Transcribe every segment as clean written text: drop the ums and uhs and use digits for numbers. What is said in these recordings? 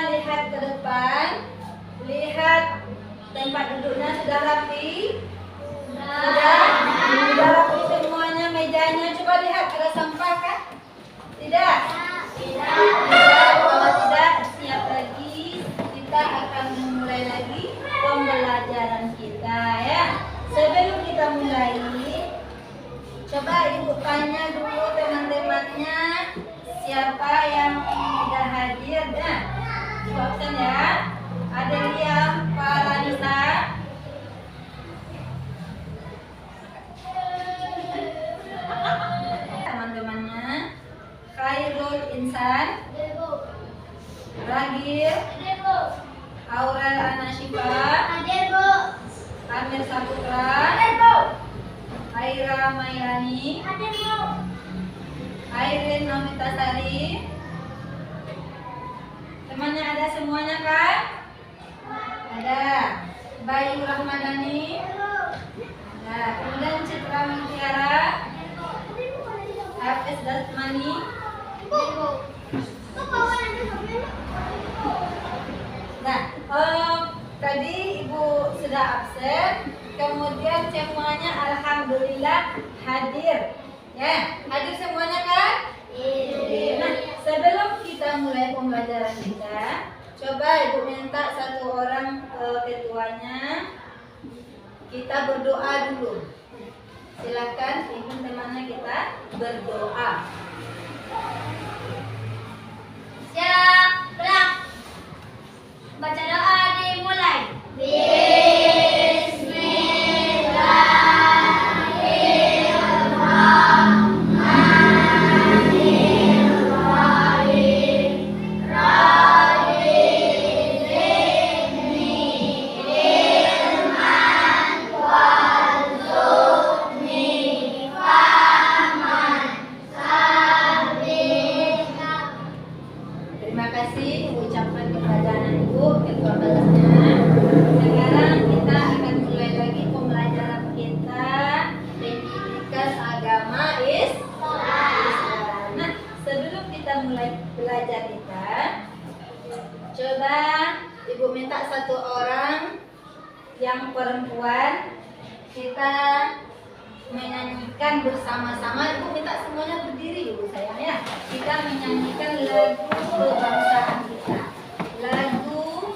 lihat ke depan. Lihat tempat duduknya sudah rapi. Sudah rapi semuanya mejanya. Coba lihat ada sampah kan? Tidak. Kalau tidak, siap lagi. Kita akan memulai lagi pembelajaran kita ya. Sebelum kita mulai, coba ibu tanya dulu teman-temannya siapa yang tidak hadir. Nah, absen ya. Ada yang Paranisa. Teman-temannya Khairul Insan, Ragil, Aurel Anashifa, Amir Saputra, Aira Mailani, Airin Nomitasari. Temannya ada semuanya kan? Ada. Bayu Rahmadani. Ada. Kemudian Citra Mutiara, Hafiz Dasmani. Nah, tadi ibu sudah absen. Kemudian semuanya alhamdulillah hadir. Ya, hadir semuanya kan? Iya. Nah, sebelum kita mulai pembelajaran kita, coba ibu minta satu orang ketuanya. Kita berdoa dulu. Silakan ibu temannya kita berdoa. Siap, gerak. Baca doa dimulai. Terima kasih ucapkan kepada anak ibu ketua kelasnya. Sekarang kita akan mulai lagi pembelajaran kita pendidikan agama Islam. Nah, sebelum kita mulai belajar kita, coba ibu minta satu orang yang perempuan kita menyanyikan bersama-sama. Ibu minta semuanya berdiri ibu sayang ya. Kita menyanyikan lagu kebangsaan kita. Lagu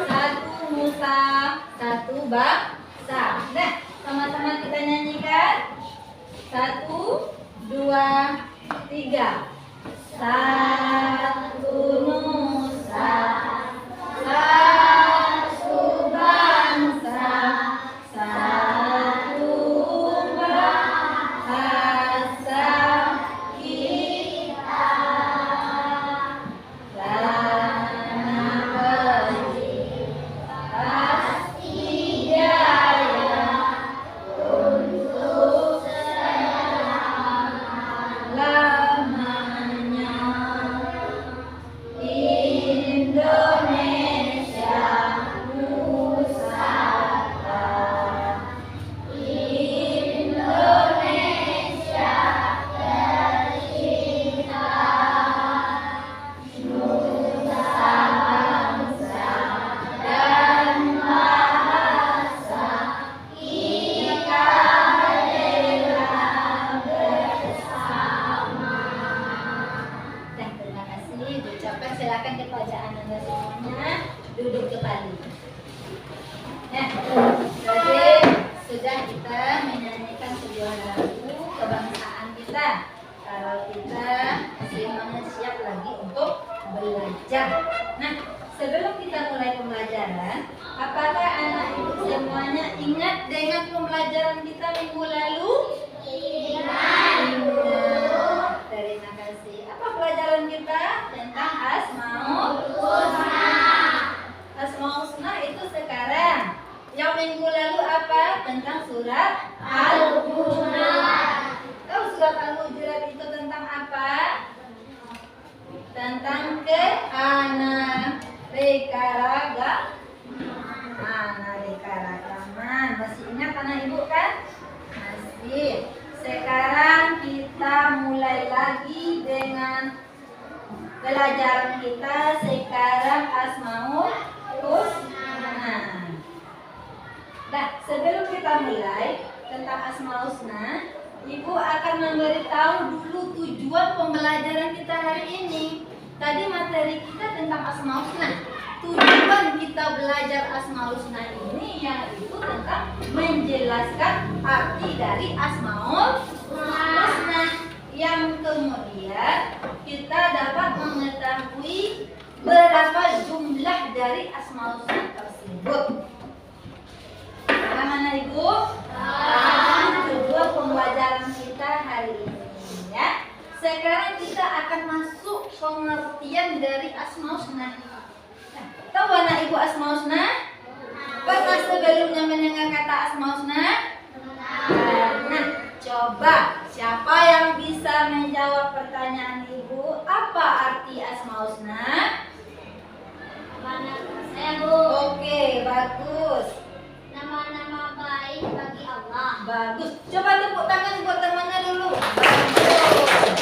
Satu Nusa Satu Bangsa. Nah, sama-sama kita nyanyikan. 1, 2, 3. Satu Nusa Satu Bangsa, satu bahasa kita. Tanah berlimpah pasti jaya untuk selama-lamanya. Indonesia Nusantara, Indonesia tercinta, nusa bangsa dan bahasa kita rela bersama. Dan terima kasih diucapkan. Silakan kepada anda semuanya duduk kembali. Nah, jadi sudah kita menyanyikan sebuah lagu kebangsaan kita. Kalau kita semuanya siap lagi untuk belajar. Nah, sebelum kita mulai pembelajaran, apakah anak ibu semuanya ingat dengan pembelajaran kita minggu lalu? Ingat. Terima kasih. Apa pelajaran kita? Tentang Asmaul Husna. Asmaul Husna itu sekarang. Yang minggu lalu apa? Tentang surat Al-Hujurat. Tahu surat Al-Hujurat itu tentang apa? Tentang keanekaragaman. Masih ingat anak ibu kan? Masih. Sekarang kita mulai lagi dengan pelajaran kita. Sekarang sebelum kita mulai tentang Asmaul Husna, Ibu akan memberitahu dulu tujuan pembelajaran kita hari ini. Tadi materi kita tentang Asmaul Husna. Tujuan kita belajar Asmaul Husna ini yaitu tentang menjelaskan arti dari Asmaul Husna, yang kemudian kita dapat mengetahui berapa jumlah dari Asmaul Husna tersebut. Bagaimana Ibu? Tujuan pembelajaran kita hari ini ya. Sekarang kita akan masuk pengertian dari Asmaul Husna. Nah, tahu anak Ibu Asmaul Husna? Pernah sebelumnya mendengar kata Asmaul Husna? Nah, coba siapa yang bisa menjawab pertanyaan Ibu? Apa arti Asmaul Husna? Saya Bu. Oke, bagus. Nama-nama baik bagi Allah. Bagus. Coba tepuk tangan buat temannya dulu. Bagus.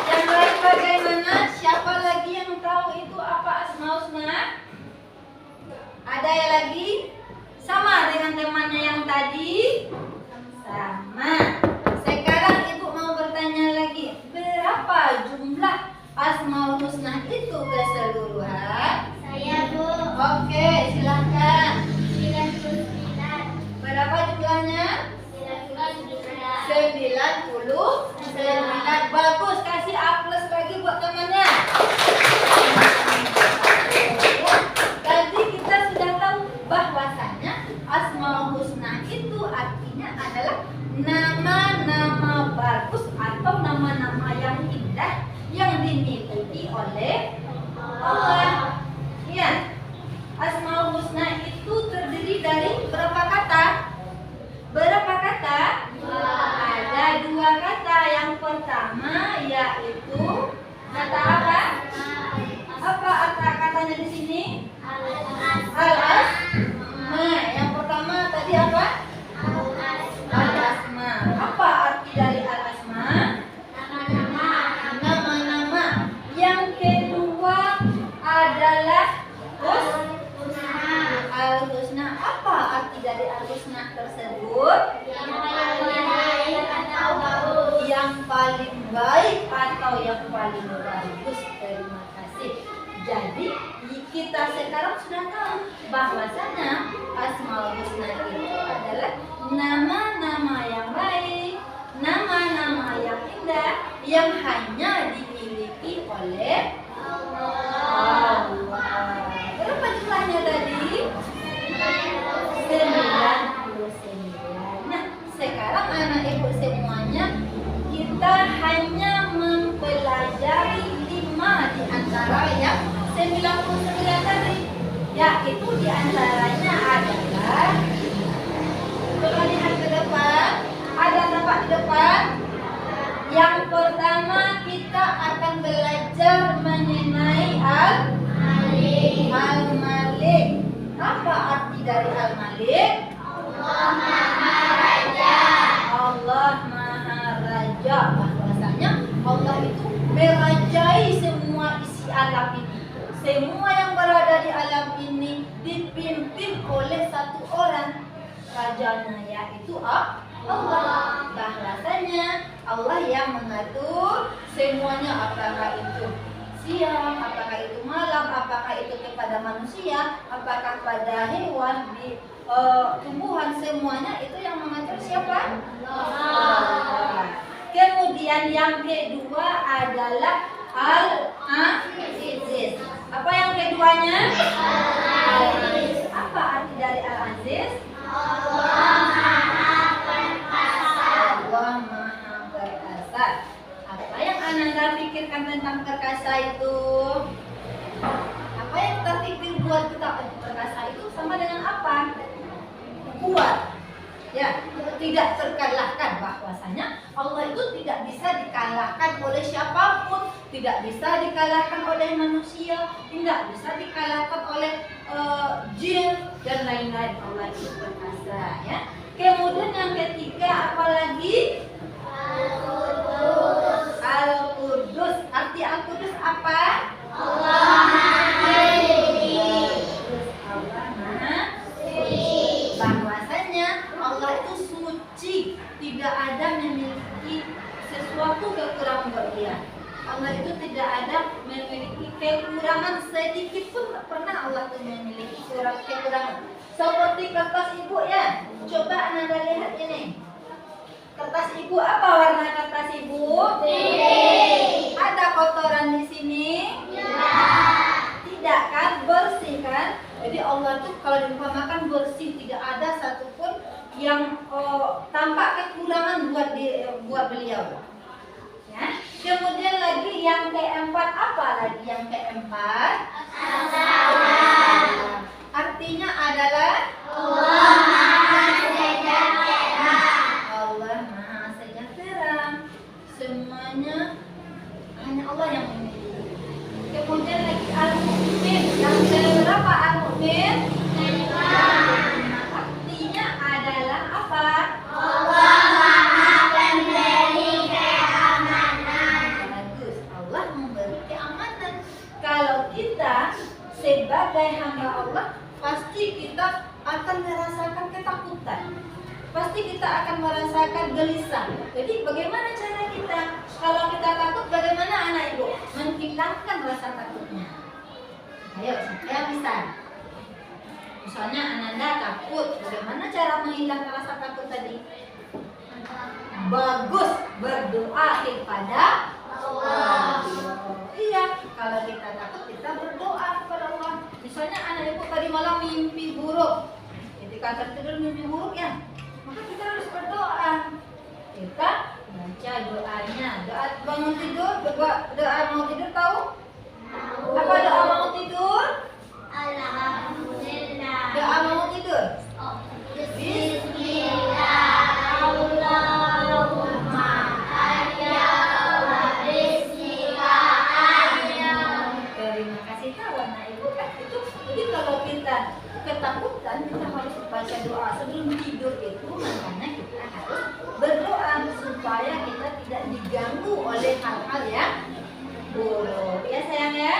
Yang lain bagaimana? Siapa lagi yang tahu itu apa Asmaul Husna? Ada yang lagi? Sama dengan temannya yang tadi? Sama. Sekarang Ibu mau bertanya lagi. Berapa jumlah Asmaul Husna itu keseluruhan? Saya Bu. Oke, silahkan. 99. Berapa jumlahnya? 99. 99. Bagus, kasih A+ lagi buat temannya. Tadi kita sudah tahu bahwasanya Asmaul Husna itu artinya adalah nama-nama bagus atau nama-nama yang indah yang dimiliki oleh Allah. Iya. Asmaul Husna itu terdiri dari berapa kata? Berapa kata? Ada 2 kata. Yang pertama yaitu kata apa? Apa arti katanya di sini? Al-asma. Yang pertama tadi apa? Al-asma. Apa arti dari al-asma? Nama-nama. Yang kedua adalah Al-Husna. Apa arti dari Al-Husna tersebut? Yang paling baik atau yang paling bagus. Terima kasih. Jadi kita sekarang sudah tahu bahwasanya Asmaul Husna itu adalah nama-nama yang baik, nama-nama yang indah yang hanya dimiliki oleh Allah. Berapa jumlahnya tadi? 99. Nah, sekarang anak ibu semuanya kita hanya mempelajari 5 di antara yang 99 tadi. Yaitu di antaranya adalah, coba lihat ke depan. Ada tempat di depan. Yang pertama kita akan belajar mengenai Al-Malik. Apa arti dari Al-Malik? Allah Maha Raja. Allah Maha Raja. Bahwasanya Allah itu merajai semua isi alam ini. Semua yang berada di alam ini dipimpin oleh satu orang. Rajanya yaitu Allah. Bahwasanya Allah yang mengatur semuanya, apakah itu siang, apakah itu malam, apakah itu kepada manusia, apakah pada hewan, di tumbuhan, semuanya itu yang mengatur siapa? Allah. Kemudian yang kedua adalah Al-Aziz. Apa yang keduanya? Al-Aziz. Apa arti dari Al-Aziz? Allah Maha Perkasa. Allah Maha Perkasa. Apa yang Ananda pikirkan tentang perkasa itu? Apa yang kita pikir buat kita perkasa itu sama dengan apa? Kuat. Ya, tidak terkalahkan. Bahwasanya Allah itu tidak bisa dikalahkan oleh siapapun, tidak bisa dikalahkan oleh manusia, tidak bisa dikalahkan oleh jin dan lain-lain. Allah itu perkasa ya. Kemudian yang ketiga apa lagi? Al-Qudus. Al-Qudus. Arti Al-Qudus apa? Allah Maha Suci. Allah Maha Suci. Bahwasanya sedikit pun tak pernah Allah tuh memiliki surat kekurangan. Seperti kertas ibu ya. Coba Anda lihat ini. Kertas ibu, apa warna kertas ibu? Biru. Ada kotoran di sini? Tidak kan? Bersih kan? Jadi Allah tuh kalau diumpamakan bersih, tidak ada satupun yang tampak kekurangan buat beliau. Ya. Kemudian lagi yang keempat, apa lagi yang keempat? Artinya adalah Allah Maha Sejahtera. Allah Maha Sejahtera. Semuanya hanya Allah yang memiliki. Kemudian lagi Al-Mu'min. Yang berapa Al-Mu'min? Artinya adalah apa? Allah Maha Pemberi keamanan. Bagus. Allah memberi keamanan. Kalau kita sebagai hamba Allah, pasti kita akan merasakan ketakutan. Pasti kita akan merasakan gelisah. Jadi bagaimana cara kita? Kalau kita takut, bagaimana anak ibu? Menghilangkan rasa takutnya. Ayo, saya misal. Misalnya Ananda takut, bagaimana cara menghilangkan rasa takut tadi? Bagus, berdoa kepada Allah. Iya, kalau kita takut kita berdoa kepada Allah. Misalnya anak ibu tadi malam mimpi buruk, ketika tertidur mimpi buruk ya, maka kita harus berdoa. Kita baca doanya, doa bangun tidur, doa mau tidur tahu? Apa doa mau tidur? Alhamdulillah. Doa mau tidur. Bismillahirrahmanirrahim. Arya wa bismika arya. Terima kasih kawan anak ibu kan itu. Jadi kalau kita ketakutan kita harus baca doa sebelum tidur itu, makanya kita harus berdoa supaya kita tidak diganggu oleh hal-hal yang buruk ya sayang ya.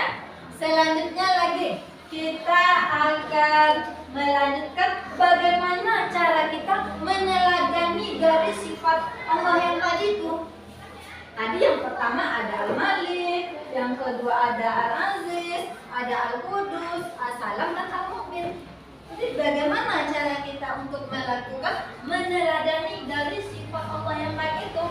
Selanjutnya lagi kita akan melanjutkan bagaimana cara kita meneladani dari sifat Allah yang tadi itu. Tadi yang pertama ada Al-Malik, yang kedua ada Al-Aziz, ada Al-Qudus, As-Salam dan Al-Mu'min. Jadi bagaimana cara kita untuk melakukan meneladani dari sifat Allah yang baik itu?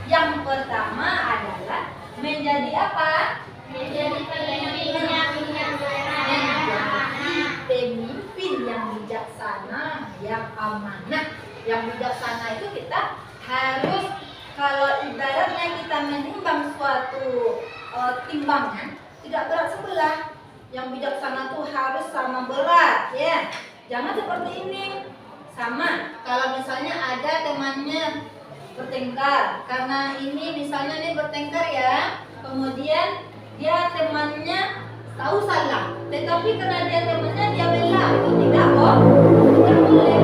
Yang pertama adalah menjadi apa? Menjadi pemimpin yang bijaksana. Menjadi pemimpin yang bijaksana, yang amanah. Yang bijaksana itu kita harus, kalau ibaratnya kita menimbang suatu timbangan tidak berat sebelah. Yang bijaksana tuh harus sama berat ya. Jangan seperti ini. Sama kalau misalnya ada temannya bertengkar, karena ini misalnya nih bertengkar ya, kemudian dia temannya tahu salah, tetapi karena dia temannya dia bela, itu tidak kok, tidak boleh.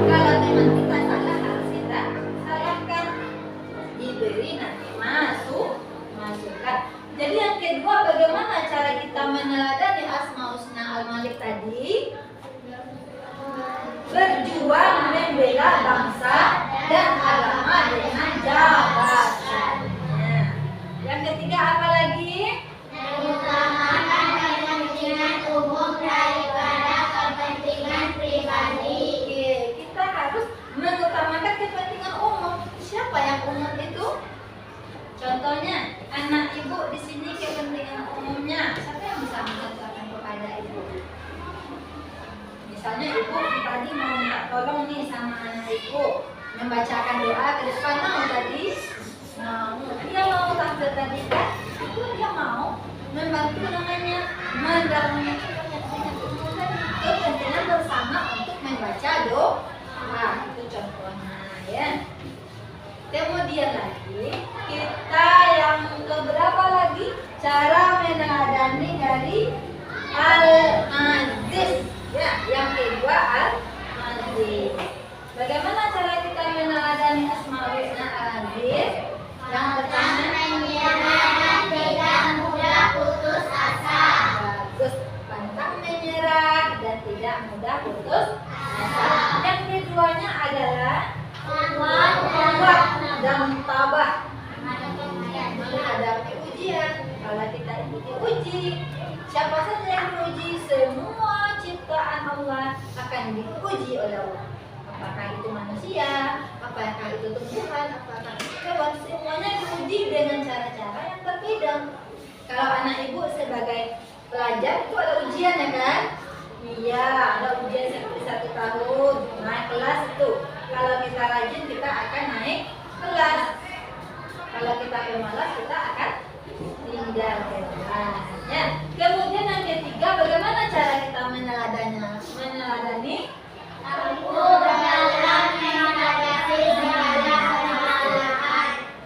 Kalau teman kita salah harus kita salahkan, diberi nanti masukan. Jadi yang kedua, bagaimana cara kita meneladani Asmaul Husna Al-Malik tadi? Berjuang membela bangsa dan agama dengan jabatannya. Yang ketiga apa lagi? Mengutamakan kepentingan umum daripada kepentingan pribadi. Oke, kita harus mengutamakan kepentingan umum. Siapa yang umum itu? Contohnya, anak ibu di sini kepentingan umumnya. Siapa yang bisa mencontohkan kepada ibu? Misalnya ibu tadi mau minta tolong nih sama anak ibu membacakan doa ke depan, mau tadi? Mau. Dia mau tante tadi kan? Itu dia mau membantu namanya mendahului kepentingan bersama untuk membaca doa. Itu contohnya ya. Kemudian lagi kita yang keberapa lagi cara meneladani dari Al-Aziz ya, yang kedua Al-Aziz. Bagaimana cara kita meneladani Asmaul Husna Al-Aziz? Yang pertama Menyerah tidak mudah putus asa. bagus, pantang menyerah dan tidak mudah putus asa. Yang keduanya adalah kuat dan tabah menghadapi ujian. Kalau kita ikuti uji, Siapa saja yang memuji, semua ciptaan Allah akan dipuji oleh Allah. Apakah itu manusia, apakah itu tumbuhan, apakah itu hewan, semuanya dipuji dengan cara-cara yang berbeda. Kalau anak ibu sebagai pelajar itu ada ujian ya kan? Iya, ada ujian seperti 1 tahun naik kelas itu. Kalau kita rajin kita akan naik kelas. Kalau kita pemalas kita akan tinggal kelas. Ya. Kemudian yang ketiga, bagaimana cara kita meneladani?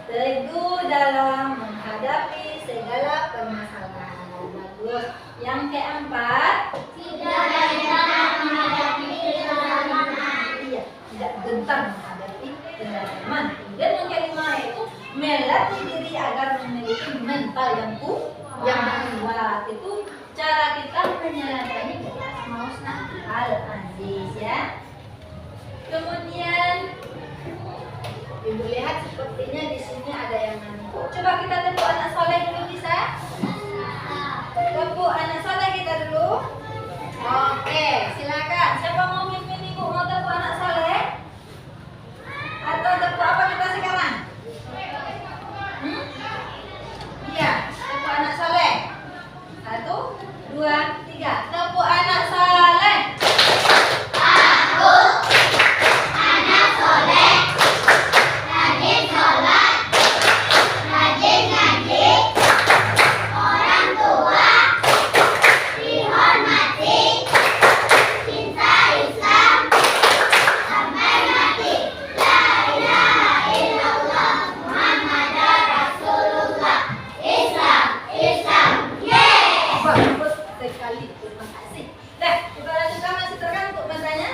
Teguh dalam menghadapi segala permasalahan. Bagus. Yang keempat, iya, tidak gentar menghadapi kedalaman. Dan yang kelima itu melatih diri agar memiliki mental yang kuat. Itu cara kita meneladani Asmaul Husna Al-Aziz ya. Kemudian ibu lihat sepertinya di sini ada yang ngantuk. Coba kita tepuk anak soleh dulu bisa? Tepuk anak soleh kita dulu. Oke, silakan. Siapa mau mimpin ibu mau tepuk anak soleh? Atau tepuk apa kita sekarang? Iya, tepuk anak soleh. 1, 2, 3. Tepuk anak soleh. Bagus sekali, terima kasih. Nah, kita lanjutkan, masih tergantung matanya?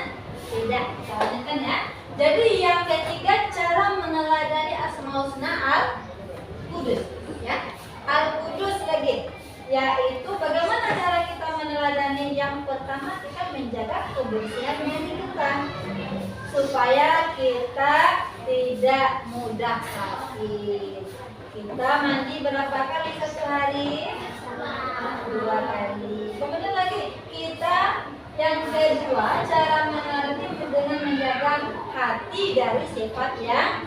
Tidak, kita lanjutkan ya. Jadi yang ketiga, cara meneladani Asmaul Husna Al-Qudus ya. Al-Qudus lagi, yaitu bagaimana cara kita meneladani. Yang pertama, kita menjaga kebersihan diri kita supaya kita tidak mudah sakit. Kita mandi berapa kali satu hari? 2 kali. Kemudian lagi kita yang kedua, cara meneladani dengan menjaga hati dari sifat yang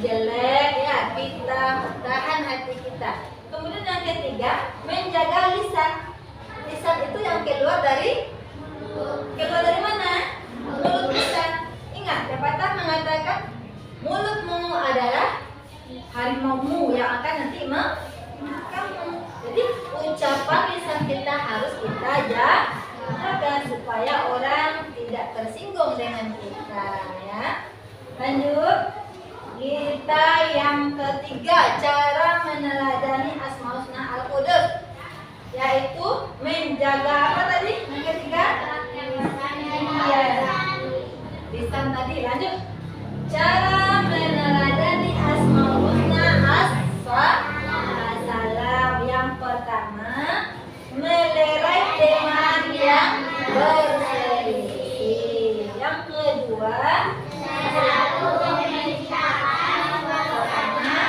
jelek ya. Kita tahan hati kita. Kemudian yang ketiga, menjaga lisan. Lisan itu yang keluar dari mana? Mulut kita. Ingat, pepatah mengatakan mulutmu adalah harimaumu yang akan nanti memakanmu. Jadi ucapan lisan kita harus kita jaga supaya orang tidak tersinggung dengan kita ya. Lanjut, kita yang ketiga, cara meneladani Asmaul Husna Al-Qudus, yaitu menjaga apa tadi? Yang ketiga? Iya, lisan tadi. Lanjut, cara meneladani Asmaul Husna As-Salam. Yang pertama, melerai teman yang berselisih. Yang kedua, selalu membicarakan pertama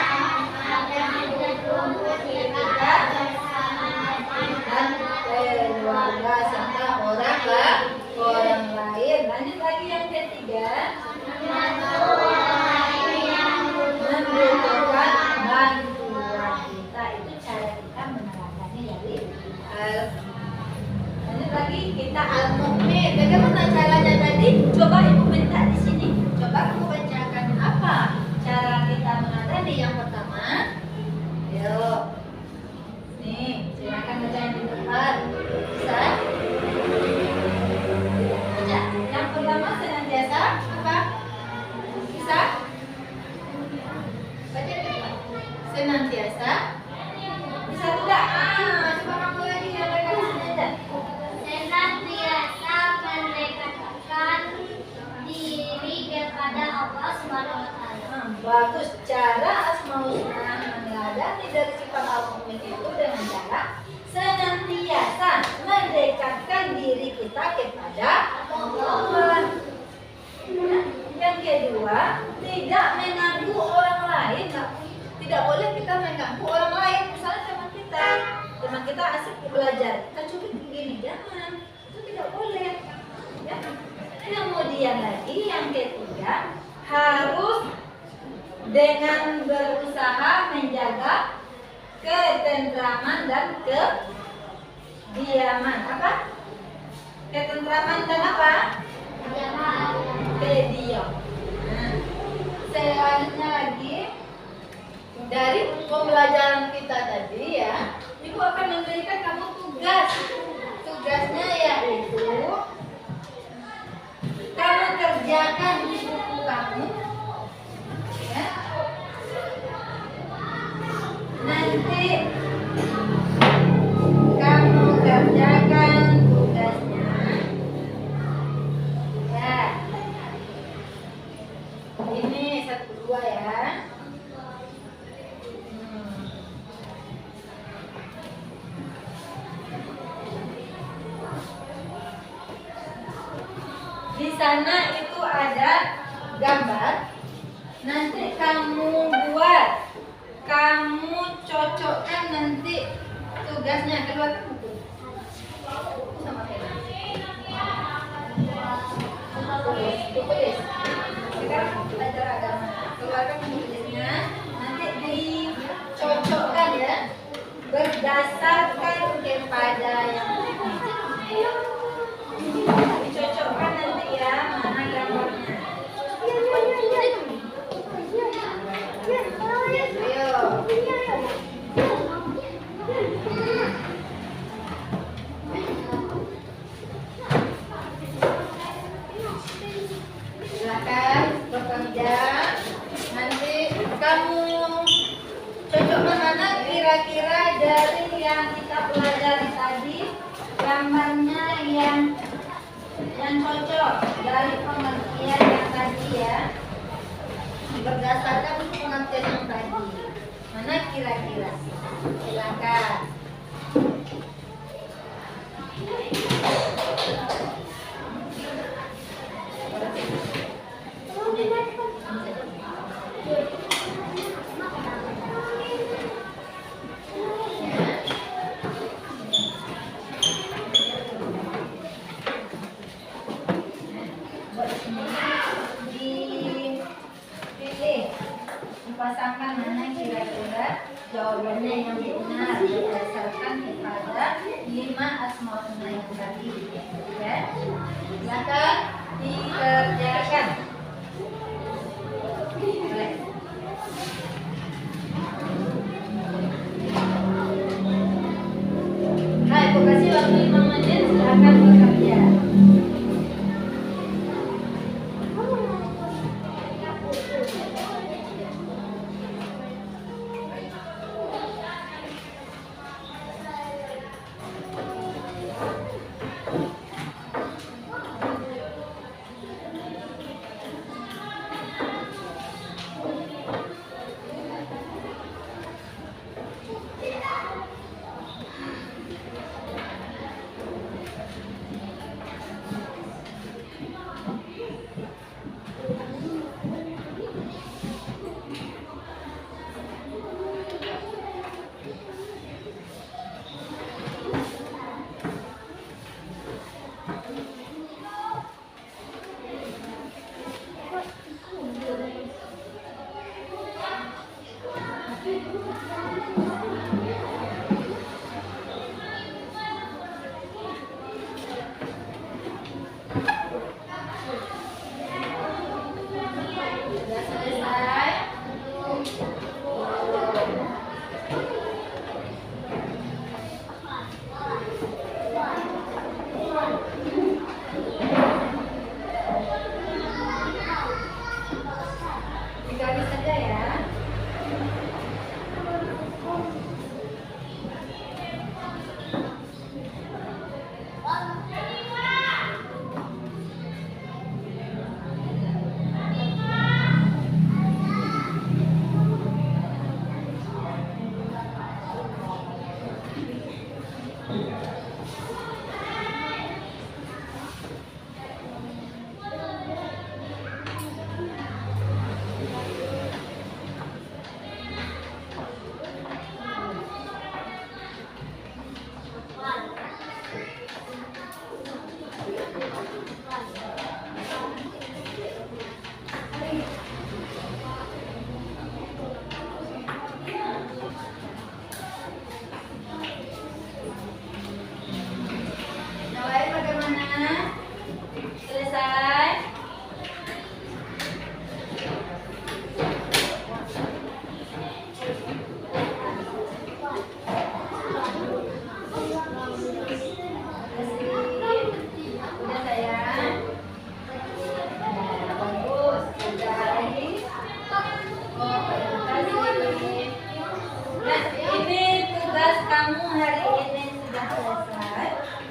dan keluarga serta orang lain. Lanjut lagi yang ketiga, membutuhkan bantuan kita. Itu cara kita meneladani dari lanjut lagi, kita al-mu'min. Bagaimana caranya tadi? Coba ibu minta di sini. Coba kamu bacakan apa cara kita meneladani. Yang pertama, yuk. Nih, silakan baca yang di depan. Bisa? Baca. Yang pertama, senantiasa apa? Bisa? Baca di depan. Senantiasa. Bisa tidak? Coba kamu lagi yang dekat sini aja. Senantiasa mendekatkan diri kepada Allah Subhanahu wa taala. Bagus. Cara Asmaul Husna meneladani dari sifat al-mu'min itu dengan cara senantiasa mendekatkan diri kita kepada Allah. Yang kedua, tidak mengganggu orang lain. Tidak boleh kita mengganggu orang lain, misalnya teman kita. teman kita asik belajar, kita cubit begini, jangan, itu tidak boleh. Ya. Kemudian lagi yang ketiga, harus dengan berusaha menjaga ketentraman dan kediaman. Apa? Ketentraman dan apa? Kediam. Nah, selanjutnya lagi dari pembelajaran kita tadi ya, Ibu akan memberikan kamu tugas. Tugasnya yaitu kamu kerjakan di buku kamu. Ya. Nanti kamu kerjakan tugasnya. Ya. Ini 1, 2 ya. Di sana itu ada gambar. Nanti kamu buat, kamu cocokkan nanti tugasnya. Keluarkan buku sama pena. Tulis. Sekarang kamu belajar agama. Keluarkan buku tulisnya. Nanti dicocokkan ya, berdasarkan kepada yang dicocokkan nanti ya, mana gambarnya. Silakan bekerja. Nanti kamu cocokkan mana kira-kira dari yang kita pelajari tadi, gambarnya yang cocok dari pengertian yang tadi ya, berdasarkan pengertian yang tadi. Mana kira-kira? Silakan. Dipasangkan mana kira-kira jawabannya yang benar berdasarkan kepada 5 asmaul husna yang tadi ya. Silakan dikerjakan. Boleh. Nah, Ibu kasih waktu 5 menit, silakan bekerja.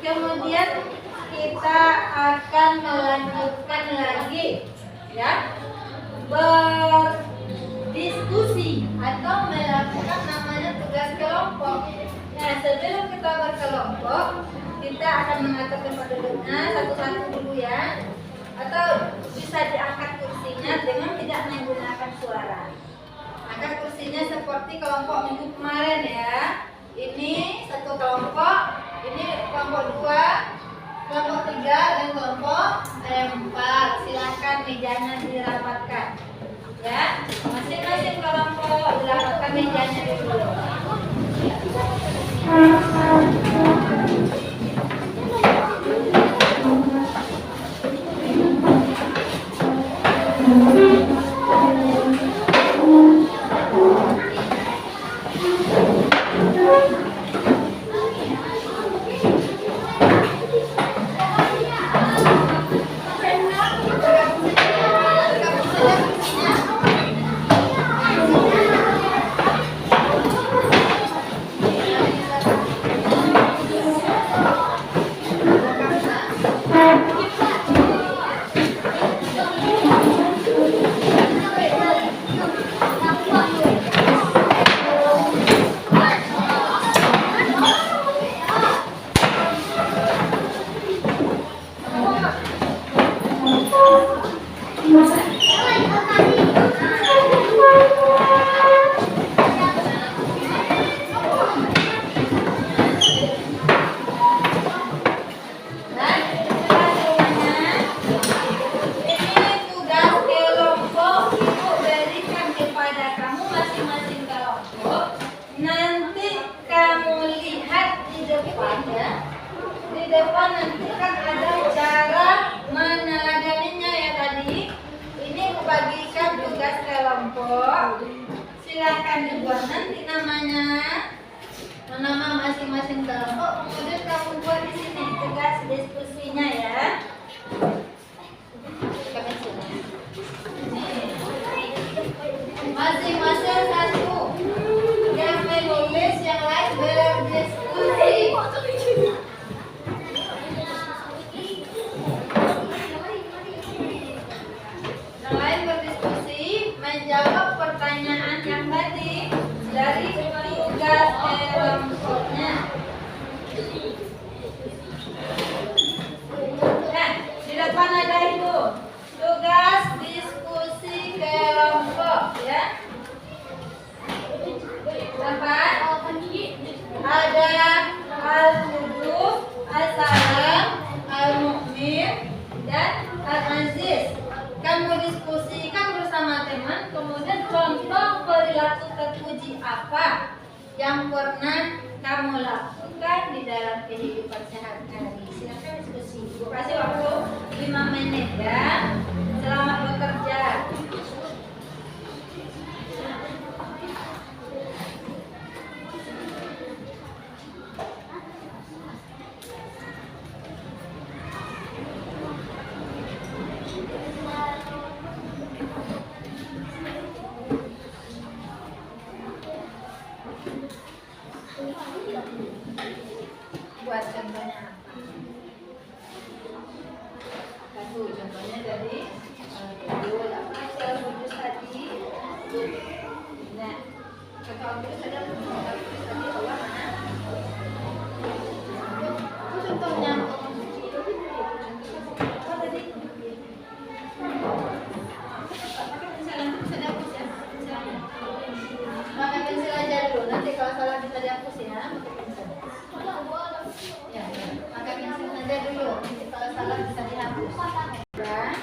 Kemudian kita akan melanjutkan lagi ya, berdiskusi atau melakukan namanya tugas kelompok. Nah, sebelum kita berkelompok, kita akan mengatur tempat duduknya satu-satu dulu ya, atau bisa diangkat kursinya dengan tidak menggunakan suara. Angkat kursinya seperti kelompok minggu kemarin ya. Ini satu kelompok, ini kelompok 2, kelompok 3 dan kelompok 4. Silakan mejanya dirapatkan ya, masing-masing kelompok dirapatkan mejanya dulu. Nanti kan ada cara meneladaninya ya tadi. Ini kubagikan tugas kelompok. Silakan dibuat nanti namanya, nama masing-masing kelompok. Kemudian kamu buat di sini tugas diskusinya ya. Masing-masing satu. Yang menulis, yang lain berdiskusi. Menjawab pertanyaan yang tadi dari tugas kelompoknya. Nah, di depan ada itu tugas diskusi kelompok ya. Apa? Ada al-wudu, al-salam, al-mu'min, dan al-aziz. Kamu diskusikan bersama teman, kemudian contoh perilaku terpuji apa yang pernah kamu lakukan di dalam kehidupan sehari-hari. Silakan diskusi. Ibu kasih waktu 5 menit ya. Selamat bekerja. Buat contohnya apa? Satu contohnya dari wudhu, apa sel wudhu tadi? Nah, contoh wudhu ada tadi Allah mana? Itu contohnya. Apa tadi? Pakai pensil, nanti bisa dihapus ya. Pakai pensil aja dulu. Nanti kalau salah bisa dihapus ya. Ya, pakai pensil saja dulu. Nanti kalau salah bisa dihapus. Ya.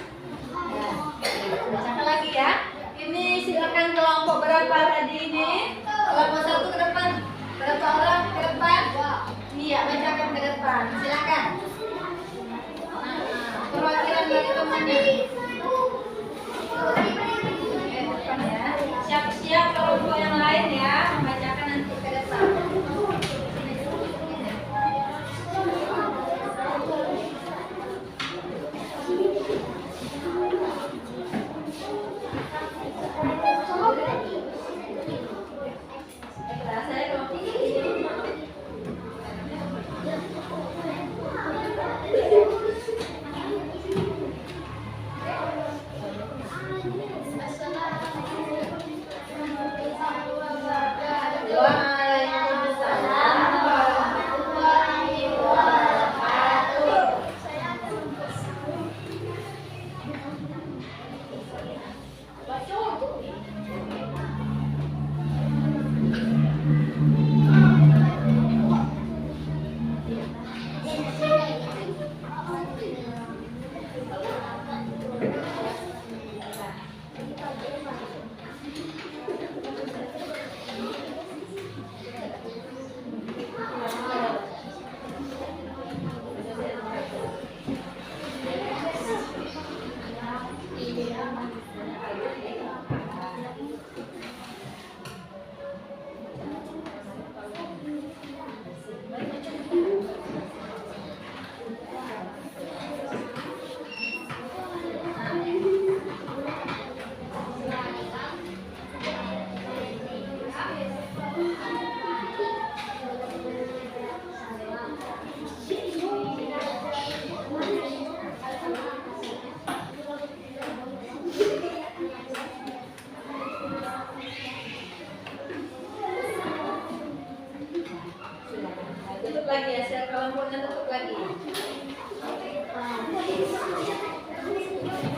Bacakan lagi ya. Ini silakan kelompok berapa tadi ini? Kelompok 1 ke depan. Berapa orang ke depan? Iya, bacakan ke depan. Silakan. Perwakilan dari temannya. Depan ya. Siap-siap kelompok yang lain ya, membacakan nanti ke depan. Saya kelompok ini.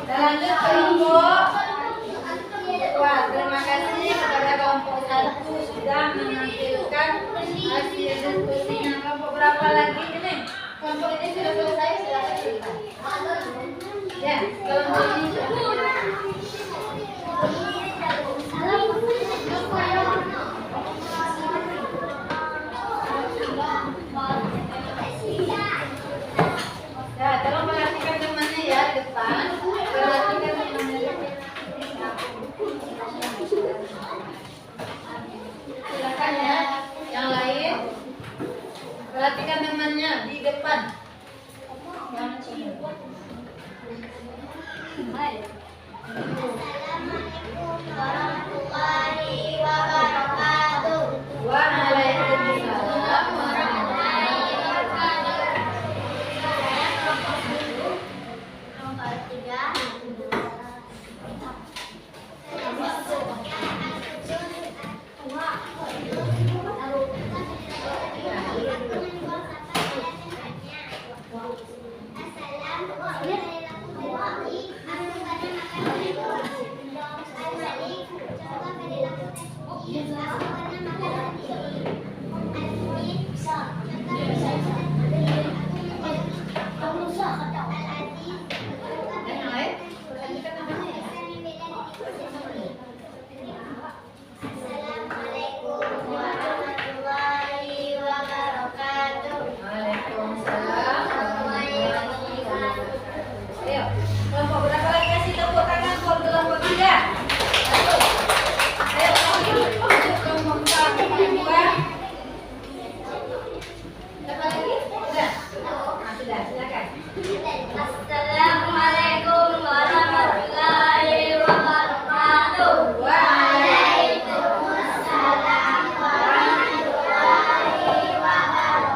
Kita lanjut kelompok. Wah, terima kasih kepada kelompok 1 sudah menampilkan hasil diskusinya. Kelompok berapa lagi ini? Kelompok ini sudah selesai, silakan silakan. Ya, kelompok ini sudah selesai. Ya, tolong perhatikan temannya ya di depan. Perhatikan temannya. Silakan ya. Yang lain. Perhatikan temannya di depan. Assalamualaikum warahmatullahi wabarakatuh. Waalaikumsalam. Nomor 3. Yang lain. Perhatikan temannya ya. Assalamualaikum warahmatullahi wabarakatuh. Waalaikumsalam. Ayo, kelompok berapa lagi? Kasih tepuk tangan buat kelompok 3. Satu. Ayo, kelompok 4, 2. Berapa lagi? Sudah. Nah, sudah, silakan. Assalamualaikum warahmatullahi wabarakatuh. Waalaikumsalam warahmatullahi wabarakatuh.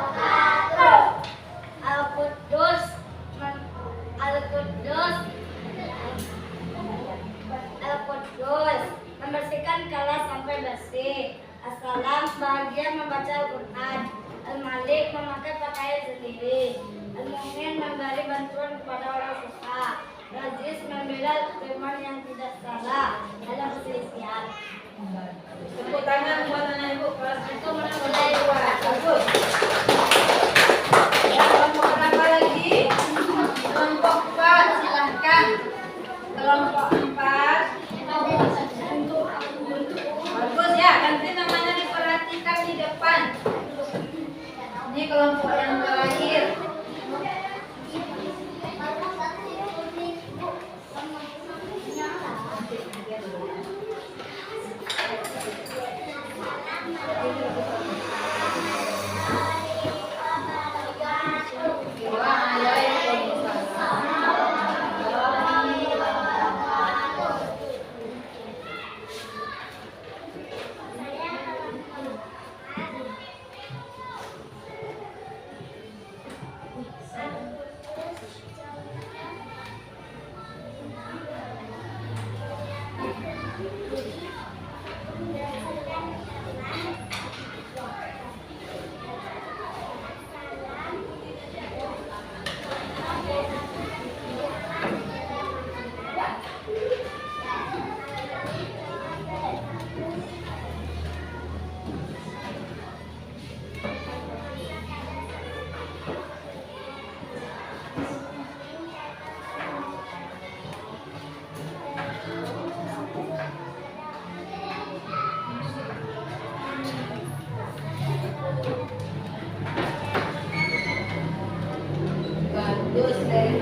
Al-Quddus membersihkan kelas sampai bersih. Assalam bahagia membaca Al-Quran. Al-Malik memakai pakaian sendiri. Al-Mu'min memberi bantuan kepada orang susah. Al-Aziz membela teman yang tidak salah dalam perselisihan. Tepuk tangan buat anak ibu kelas itu mulai 2. Bagus. Ya, kelompok berapa lagi? Kelompok 4, silahkan. Kelompok 4. Bagus ya, nanti namanya diperhatikan di depan. Ini kelompok yang terakhir. Bagus dari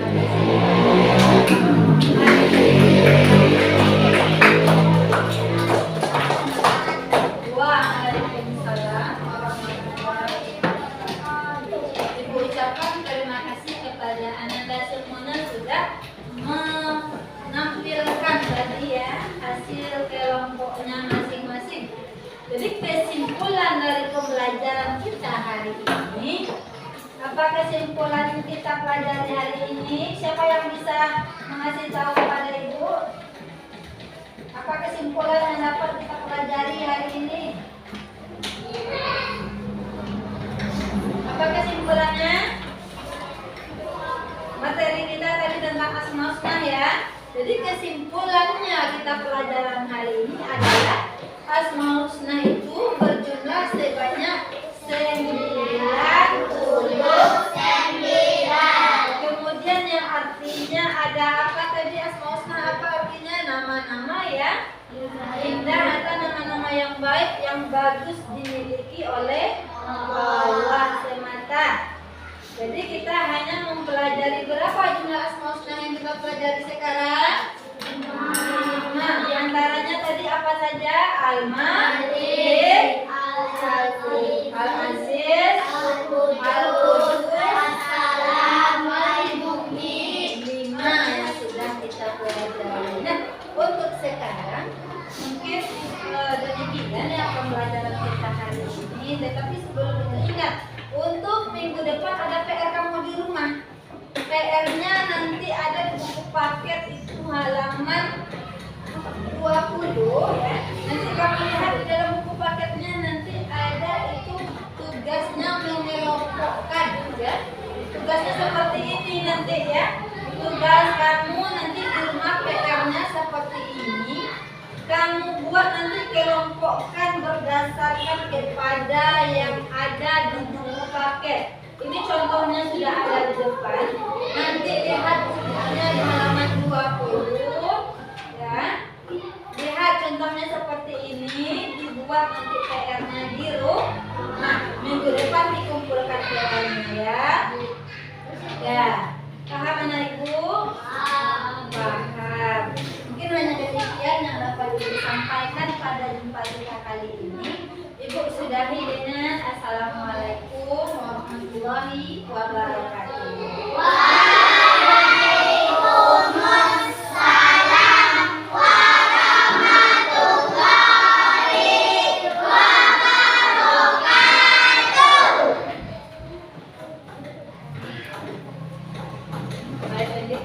Waalaikumsalam warahmatullahi wabarakatuh. Ibu ucapkan terima kasih kepada Ananda semuanya sudah menampilkan tadi ya hasil kelompoknya masing-masing. Jadi kesimpulan dari pembelajaran kita hari ini, apa kesimpulan kita pelajari hari ini? Siapa yang bisa mengasih tahu kepada ibu? Apa kesimpulan yang dapat kita pelajari hari ini? Apa kesimpulannya? Materi kita tadi tentang asma husna ya. Jadi kesimpulannya kita pelajaran hari ini adalah Asmaul Husna itu berjumlah sebanyak 99. Kemudian yang artinya ada apa tadi Asmaul Husna, apa artinya? Nama-nama yang indah atau nama-nama yang baik yang bagus dimiliki oleh Allah semata. Jadi kita hanya mempelajari berapa jumlah Asmaul Husna yang kita pelajari sekarang? 5. Di antaranya tadi apa saja? Al-Malik, Al-Aziz, Al-Qudus, As-Salam, Al-Mu'min. 5 yang sudah kita pelajari. Nah, untuk sekarang mungkin demikian ya pembelajaran kita hari ini. Tetapi sebelum itu ingat, untuk minggu depan ada PR kamu di rumah. PR-nya nanti ada di buku paket itu halaman 20 ya. Nanti kamu lihat di dalam buku paketnya nanti ada itu tugasnya mengelompokkan ya. Tugasnya seperti ini nanti ya. Tugas kamu nanti di rumah PR-nya seperti ini. Kamu buat nanti kelompokkan berdasarkan kepada yang ada di buku paket. Ini contohnya sudah ada di depan. Nanti lihat bukunya di halaman 20 ya. Lihat contohnya seperti ini, dibuat nanti PR-nya di rumah. Minggu depan dikumpulkan PR-nya ya. Ya. Paham anak Ibu? Paham. Mungkin hanya demikian yang dapat disampaikan pada jumpa kita kali ini. Ibu sudahi dengan Assalamualaikum warahmatullahi wabarakatuh. Baik, lanjut.